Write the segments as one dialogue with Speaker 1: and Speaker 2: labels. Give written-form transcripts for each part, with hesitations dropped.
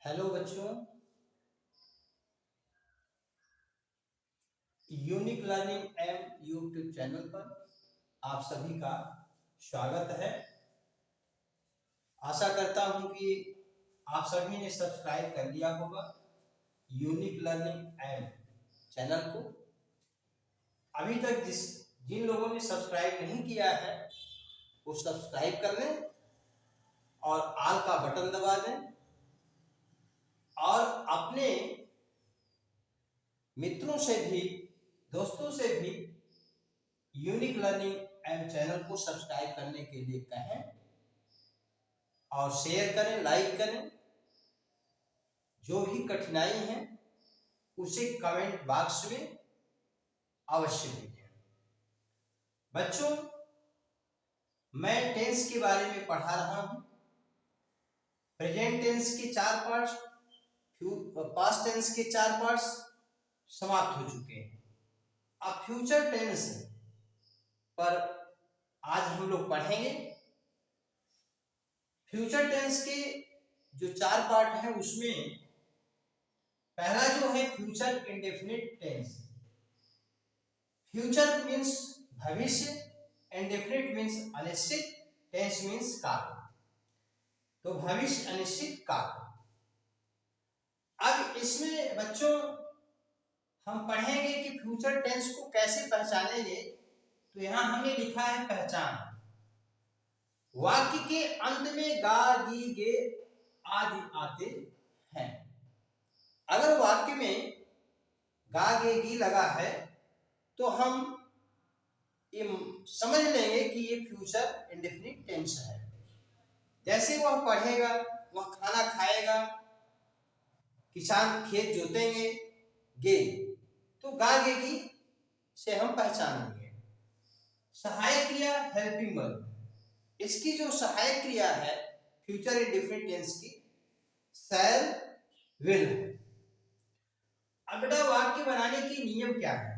Speaker 1: Hello बच्चों, unique learning M YouTube channel पर आप सभी का स्वागत है। आशा करता हूं कि आप सभी ने सब्सक्राइब कर लिया होगा यूनिक लर्निंग एम चैनल को। अभी तक जिन लोगों ने सब्सक्राइब नहीं किया है वो सब्सक्राइब कर लें और ऑल का बटन दबा दें और अपने मित्रों से भी दोस्तों से भी यूनिक लर्निंग एम चैनल को सब्सक्राइब करने के लिए कहें और शेयर करें, लाइक करें। जो भी कठिनाई है उसे कमेंट बॉक्स में अवश्य भेजें। बच्चों, मैं टेंस के बारे में पढ़ा रहा हूं। प्रेजेंट टेंस के 4 पार्ट्स, पास्ट टेंस के 4 पार्ट्स समाप्त हो चुके हैं। अब फ्यूचर टेंस पर आज हम लोग पढ़ेंगे। फ्यूचर टेंस के जो 4 पार्ट हैं उसमें पहला जो है future indefinite tense. Future means भविष्य, इंडेफिनिट मीन्स अनिश्चित, टेंस मीन्स काल। तो भविष्य अनिश्चित काल। अब इसमें बच्चों हम पढ़ेंगे कि फ्यूचर टेंस को कैसे पहचानेंगे। तो यहां हमने लिखा है पहचान। वाक्य के अंत में गा, गी, गे आदि आते हैं। अगर वाक्य में गा, गे, गी लगा है तो हम ये समझ लेंगे कि ये फ्यूचर इंडेफिनिट टेंस है। जैसे वह पढ़ेगा, वह खाना खाएगा, किसान खेत जोतेंगे, गे, तो गा, गे, गी से हम पहचान लेंगे। सहायक क्रिया हेल्पिंग वर्ब, इसकी जो सहायक क्रिया है फ्यूचर इंडेफिनिट टेंस की शैल, विल है। अब बेटा वाक्य बनाने की नियम क्या है?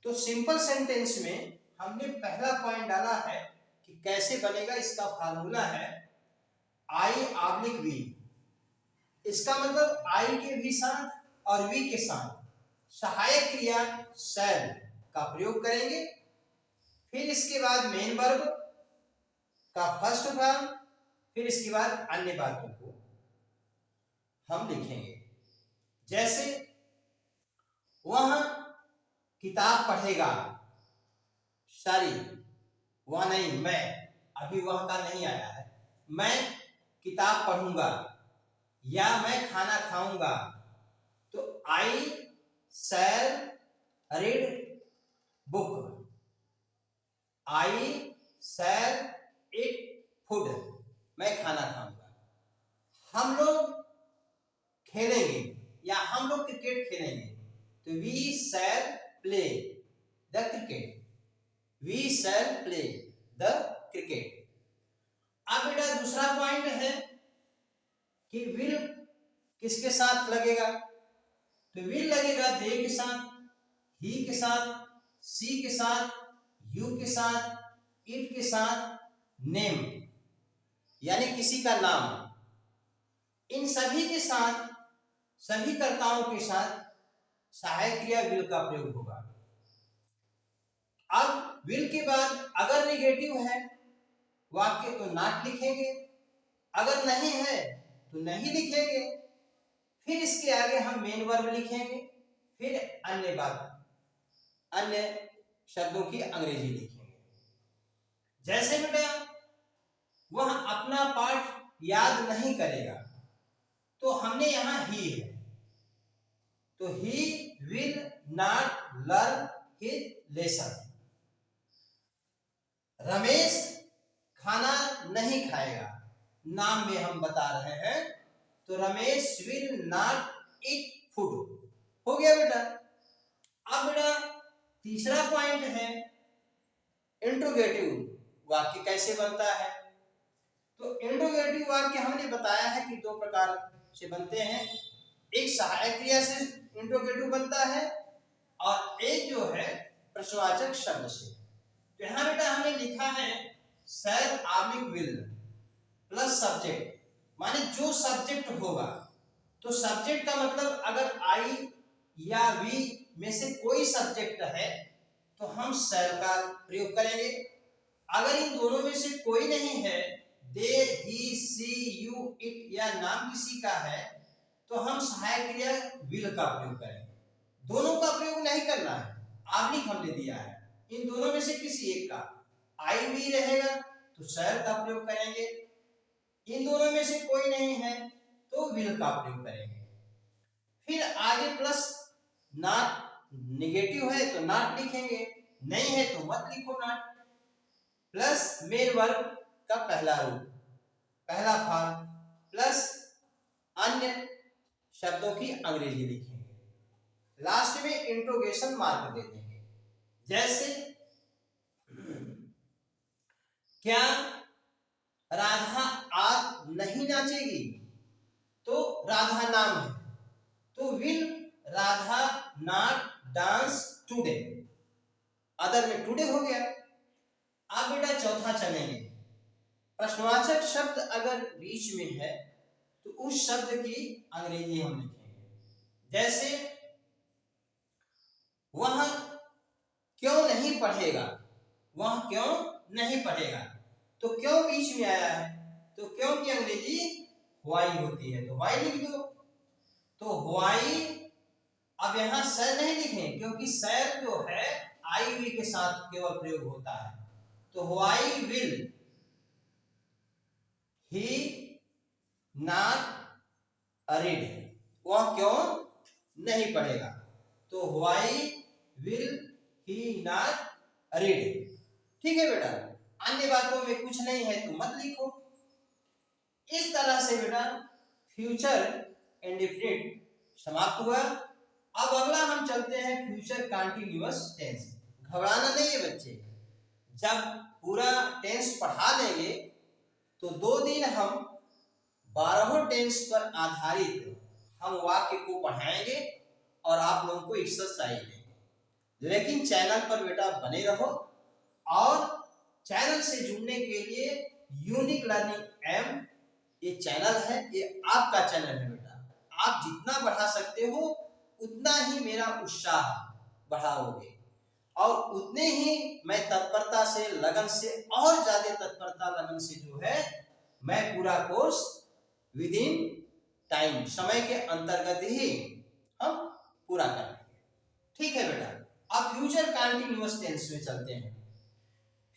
Speaker 1: तो सिंपल सेंटेंस में हमने पहला पॉइंट डाला है कि कैसे बनेगा। इसका फार्मूला है आई ऑब्लिक वी। इसका मतलब आई के भी साथ और वी के साथ सहायक क्रिया शैल का प्रयोग करेंगे। फिर इसके बाद मेन वर्ब का फर्स्ट फॉर्म, फिर इसके बाद अन्य बातों को हम लिखेंगे। जैसे वह किताब पढ़ेगा, सॉरी वह नहीं, मैं, अभी वह का नहीं आया है। मैं किताब पढ़ूंगा या मैं खाना खाऊंगा। तो आई शैल रीड बुक, आई शैल ईट फूड, मैं खाना खाऊंगा। हम लोग खेलेंगे या हम लोग क्रिकेट खेलेंगे तो we shall play the cricket, we shall play the cricket. अब बेटा दूसरा पॉइंट है कि विल किसके साथ लगेगा? तो विल लगेगा दे के साथ, ही के साथ, सी के साथ, यू के साथ, इट के साथ, नेम यानी किसी का नाम, इन सभी के साथ, सभी कर्ताओं के साथ सहायक क्रिया विल का प्रयोग होगा। अब विल के बाद अगर नेगेटिव है वाक्य तो नॉट लिखेंगे, अगर नहीं है तो नहीं लिखेंगे। फिर इसके आगे हम मेन वर्ब लिखेंगे, फिर अन्य बात, अन्य शब्दों की अंग्रेजी लिखेंगे। जैसे बेटा वह अपना पाठ याद नहीं करेगा तो हमने यहां ही है, तो he will not learn his lesson. Ramesh खाना नहीं खाएगा, नाम में हम बता रहे हैं, तो Ramesh will not eat food. हो गया बेटा। अब बेटा तीसरा पॉइंट है इंट्रोगेटिव वाक्य कैसे बनता है। तो इंट्रोगेटिव वाक्य हमने बताया है कि 2 प्रकार से बनते हैं। एक सहायक क्रिया से इंट्रोगेटिव बनता है और एक जो है प्रश्नवाचक शब्द से। तो यहां बेटा हमने लिखा है शैल ऑब्लिक विल प्लस सब्जेक्ट, माने जो सब्जेक्ट होगा तो सब्जेक्ट का मतलब अगर आई या वी में से कोई सब्जेक्ट है तो हम शैल का प्रयोग करेंगे। अगर इन दोनों में से कोई नहीं है, दे, ही, सी, यू, इट या नाम किसी का है, तो हम सहायक क्रिया विल का प्रयोग करेंगे। दोनों का प्रयोग नहीं करना है, आगे हमने दिया है। इन दोनों में से किसी एक का आई वी रहेगा तो शैल का प्रयोग करेंगे। इन दोनों में से कोई नहीं है तो विल का प्रयोग करेंगे। फिर आगे प्लस नॉट, नेगेटिव है तो नॉट लिखेंगे, नहीं है तो मत लिखो नॉट। प्लस मेन वर्ब का पहला रूप, पहला फॉर्म, प्लस अन्य शब्दों की अंग्रेजी लिखेंगे। लास्ट में इंट्रोगेशन मार्क दे देंगे। जैसे क्या राधा आज नहीं नाचेगी, तो राधा नाम है तो will Radha not dance today, other में टुडे हो गया। अब बेटा चौथा चलेंगे, प्रश्नवाचक शब्द अगर बीच में है तो उस शब्द की अंग्रेजी हम लिखेंगे। जैसे वह क्यों नहीं पढ़ेगा, वह क्यों नहीं पढ़ेगा, तो क्यों बीच में आया है तो क्यों की अंग्रेजी व्हाई होती है, तो व्हाई लिख दो। तो व्हाई, अब यहां सर नहीं लिखें क्योंकि सर जो है आई वी के साथ केवल प्रयोग होता है। तो why will he not read, वह क्यों नहीं पढ़ेगा, तो why will he not read. ठीक है बेटा, अन्य बातों में कुछ नहीं है तो मत लिखो। इस तरह से बेटा फ्यूचर इंडेफिनिट समाप्त हुआ। अब अगला हम चलते हैं फ्यूचर कंटीन्यूअस टेंस। घबराना नहीं है बच्चे, जब पूरा टेंस पढ़ा देंगे तो 2 दिन हम 12 टेंस पर आधारित हम वाक्य को पढ़ाएंगे और आप लोगों को एक्सरसाइज देंगे। लेकिन चैनल पर बेटा बने रहो, और चैनल से जुड़ने के लिए यूनिक लर्निंग एम ये चैनल है, ये आपका चैनल है बेटा। आप जितना बढ़ा सकते हो उतना ही मेरा उत्साह बढ़ाओगे, और उतने ही मैं तत्परता से, लगन से, और ज्यादा तत्परता लगन से जो है मैं पूरा कोर्स विद इन टाइम, समय के अंतर्गत ही हम पूरा कर लेंगे। ठीक है बेटा, अब फ्यूचर कंटीन्यूअस टेंस में चलते हैं।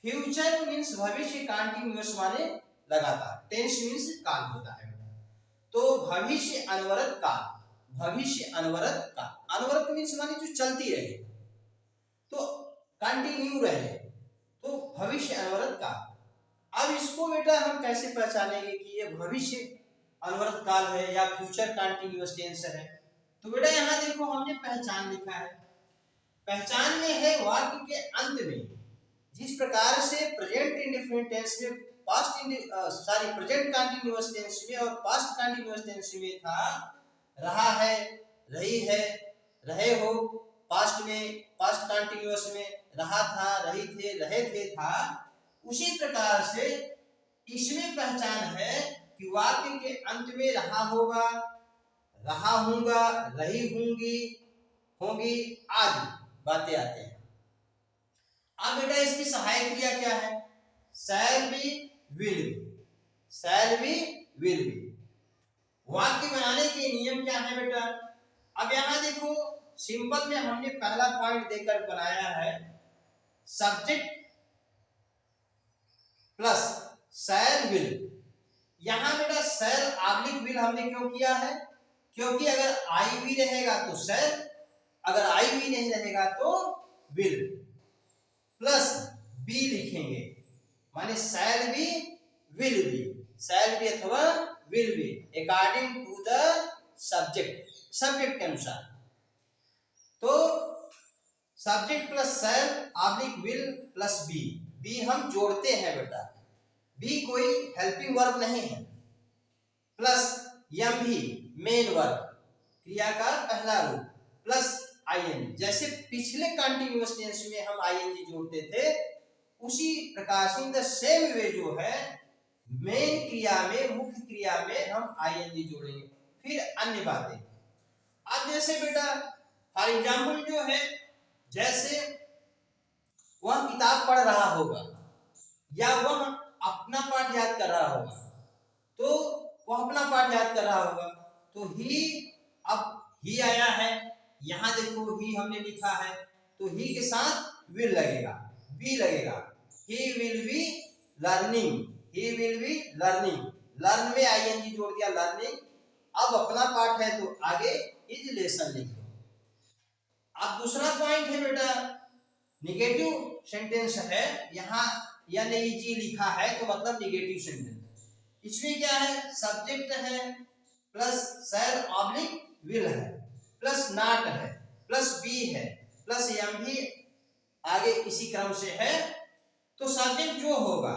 Speaker 1: फ्यूचर मीन्स भविष्य, कंटीन्यूअस माने लगातार, टेंस मीन्स काल होता है। तो भविष्य अनवरत काल, भविष्य अनवरत काल, अनवरत मीन्स माने जो चलती रहे, तो कंटिन्यू रहे, तो भविष्य अनवरत काल। अब इसको बेटा हम कैसे पहचानेंगे कि ये भविष्य अनवरत काल है या फ्यूचर कंटिन्यूअस टेंस है? तो बेटा यहाँ देखो हमने पहचान लिखा है। पहचान में है वाक्य के अंत में जिस प्रकार से प्रेजेंट इंडेफिनिट टेंस में प्रेजेंट कंटीन्यूअस टेंस में और पास्ट कंटीन्यूअस टेंस में था, रहा है, रही है, रहे हो, पास्ट में, पास्ट कंटीन्यूअस में रहा था, रही थे, रहे थे था, उसी प्रकार से इसमें पहचान है कि वाक्य के अंत में रहा होगा, रहा हूंगा, रही होंगी, होंगी आदि बातें आते हैं। अब बेटा इसकी सहायक क्रिया क्या है? शैल be, will be, shall be, will B. वाक्य बनाने के नियम क्या है बेटा? अब यहां देखो सिंपल में हमने पहला पॉइंट देकर बनाया है, सब्जेक्ट प्लस शैल विल। यहां बेटा शैल ऑब्लिक विल हमने क्यों किया है? क्योंकि अगर आई वी रहेगा तो शैल, अगर आई वी नहीं रहेगा तो विल, प्लस बी लिखेंगे, माने shall be, will be, shall be अथवा will be according to the subject, subject के अनुसार। तो subject plus shall oblique will plus be, be हम जोड़ते हैं बेटा, बी कोई हेल्पिंग वर्ब नहीं है, प्लस एम भी मेन वर्ब, क्रिया का पहला रूप, प्लस आईएनजी। जैसे पिछले कंटीन्यूअस टेंस में हम आईएनजी जोड़ते थे, उसी प्रकार से इन द सेम वे जो है मेन क्रिया में, मुख्य क्रिया में हम आईएनजी जोड़ेंगे। फिर अन्य बातें। अब जैसे बेटा फॉर एग्जाम्पल जो है, जैसे वह किताब पढ़ रहा होगा या वह अपना पाठ याद कर रहा होगा, तो वह अपना पाठ याद कर रहा होगा तो ही, अब ही आया है, यहां देखो ही हमने लिखा है, तो ही के साथ विल लगेगा, बी लगेगा, he will be learning, he will be learning, learn में आईएनजी जोड़ दिया लर्निंग। अब अपना पाठ है तो आगे इज लेसन लिख दो। अब दूसरा पॉइंट है बेटा, निगेटिव सेंटेंस है, यहाँ यानी जी लिखा है तो मतलब निगेटिव सेंटेंस। इसमें क्या है, सब्जेक्ट है प्लस शैल ऑब्लिक विल है प्लस नॉट है प्लस बी है प्लस एम भी आगे इसी क्रम से है। तो सब्जेक्ट जो होगा,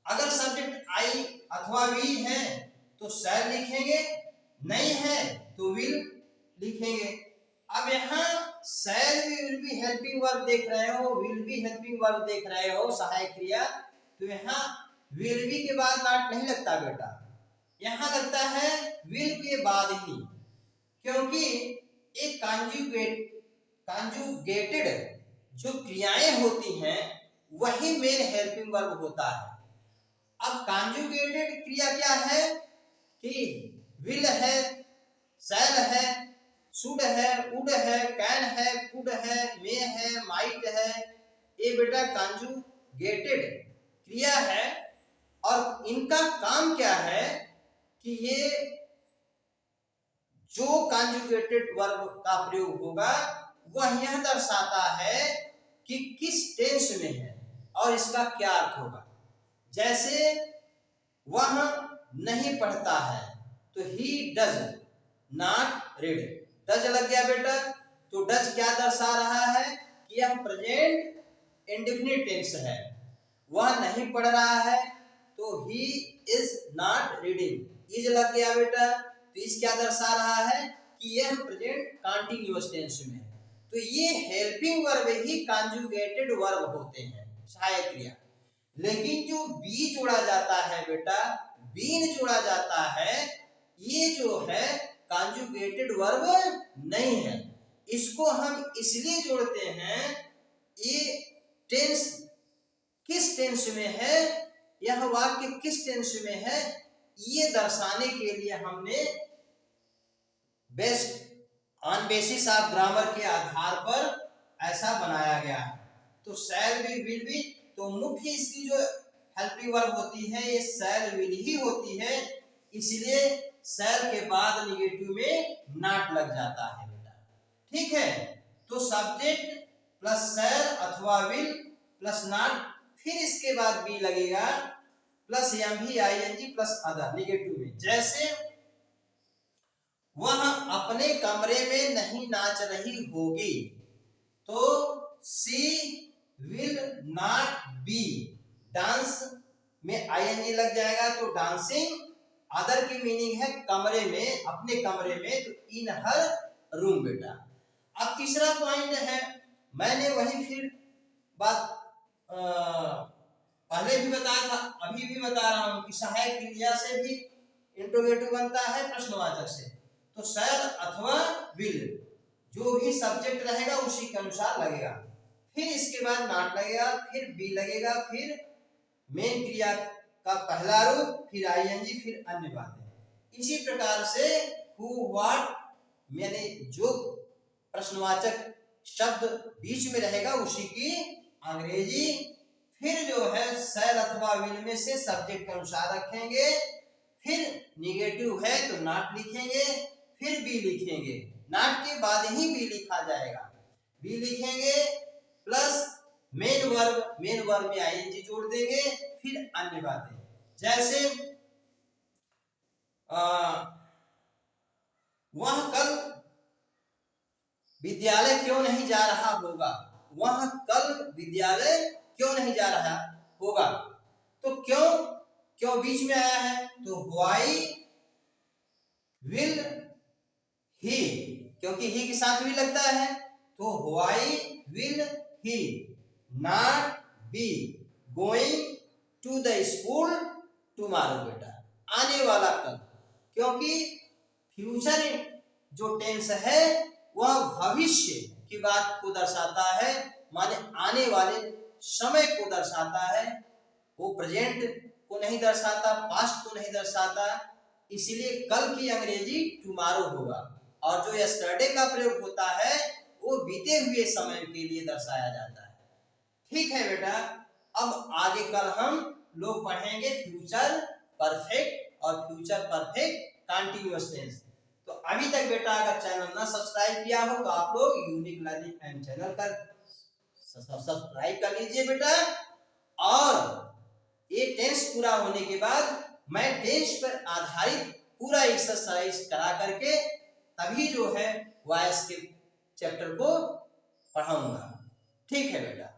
Speaker 1: अगर सब्जेक्ट आई अथवा वी है तो शैल लिखेंगे, नहीं है तो विल लिखेंगे। अब यहाँ शैल भी विल भी हेल्पिंग वर्ब देख रहे हो, विल भी हेल्पिंग वर्ब देख रहे हो, सहायक क्रिया, तो यहाँ विल भी के बाद नॉट नहीं लगता बेटा, यहाँ लगता है विल के बाद ही, क्योंकि एक कॉन्जुगेटेड जो क्रियाएं होती हैं वही मेन हेल्पिंग वर्ब होता है। अब कॉन्जुगेटेड क्रिया क्या है कि विल है, शैल है, शुड है, वुड है, कैन है, कुड है, मे है, माइट है, ये बेटा कॉन्जुगेटेड क्रिया है। और इनका काम क्या है कि ये जो कॉन्जुगेटेड वर्ब का प्रयोग होगा वह यह दर्शाता है कि किस टेंस में है और इसका क्या अर्थ होगा। जैसे वह नहीं पढ़ता है तो he does not read, does लग गया बेटा, तो डज क्या दर्शा रहा है कि यह प्रेजेंट इंडेफिनिट टेंस है। वह नहीं पढ़ रहा है तो he is not reading, is लग गया बेटा, तो इस क्या दर्शा रहा है कि यह प्रेजेंट कंटीन्यूअस टेंस में है। तो ये हेल्पिंग वर्ब ही कॉन्जुगेटेड वर्ब होते हैं, सहायक क्रिया। लेकिन जो बी जोड़ा जाता है बेटा, बीन जोड़ा जाता है, ये जो है कॉन्जुगेटेड वर्ब नहीं है। इसको हम इसलिए जोड़ते हैं, ये टेंस किस टेंस में है, यह वाक्य किस टेंस में है, ये दर्शाने के लिए हमने best on basis of grammar के आधार पर ऐसा बनाया गया है। तो शैल भी विल भी, तो मुख्य इसकी जो हेल्पिंग वर्ब होती है ये शैल विल ही होती है, इसलिए शैल के बाद निगेटिव में नॉट लग जाता है बेटा, ठीक है। तो सब्जेक्ट प्लस शैल अथवा विल प्लस नॉट, फिर इसके बाद बी लगेगा प्लस एम भी आईएनजी प्लस अदर निगेटिव में। जैसे वह अपने कमरे में नहीं नाच रही होगी तो सी विल नॉट बी, डांस में आईएनजी लग जाएगा तो डांसिंग, अदर की मीनिंग है कमरे में, अपने कमरे में, तो इन हर रूम बेटा। अब तीसरा पॉइंट है, मैंने वही फिर बात पहले भी बताया था, अभी भी बता रहा हूं कि सहायक क्रिया से भी इंट्रोगेटिव बनता है प्रश्नवाचक से। तो शैल अथवा विल जो भी सब्जेक्ट रहेगा उसी के अनुसार लगेगा, फिर इसके बाद नॉट लगेगा, फिर बी लगेगा, फिर मेन क्रिया का पहला रूप, फिर आईएनजी, फिर अन्य बातें। इसी प्रकार से हु व्हाट यानी जो प्रश्नवाचक शब्द बीच में रहेगा उसी की अंग्रेजी, फिर जो है शैल अथवा विल में से सब्जेक्ट के अनुसार रखेंगे, फिर निगेटिव है तो नॉट लिखेंगे, फिर बी लिखेंगे, नॉट के बाद ही बी लिखा जाएगा, बी लिखेंगे प्लस मेन वर्ब में आईएनजी जोड़ देंगे, फिर अन्य बातें। जैसे वह कल विद्यालय क्यों नहीं जा रहा होगा, वह कल विद्यालय क्यों नहीं जा रहा होगा, तो क्यों बीच में आया है, तो व्हाई विल ही, क्योंकि ही के साथ भी लगता है, तो why will he not be going to the school tomorrow बेटा, आने वाला कल, क्योंकि फ्यूचर जो टेंस है वह भविष्य की बात को दर्शाता है, माने आने वाले समय को दर्शाता है। वो प्रेजेंट को नहीं दर्शाता, पास्ट को नहीं दर्शाता, इसलिए कल की अंग्रेजी टुमारो होगा। और जो यस्टरडे का प्रयोग होता है वो बीते हुए समय के लिए दर्शाया जाता है। ठीक है बेटा, अब आगे कल हम लोग पढ़ेंगे फ्यूचर परफेक्ट और फ्यूचर परफेक्ट कंटीन्यूअस टेंस। तो अभी तक बेटा अगर चैनल ना सब्सक्राइब किया हो तो आप लोग यूनिक लर्निंग एंड चैनल का सब्सक्राइब कर लीजिए बेटा। और ये टेंस पूरा होने के बाद मैं टेंस पर आधारित पूरा एक्सरसाइज करा करके तभी जो है वॉइस के चैप्टर को पढ़ाऊंगा। ठीक है बेटा।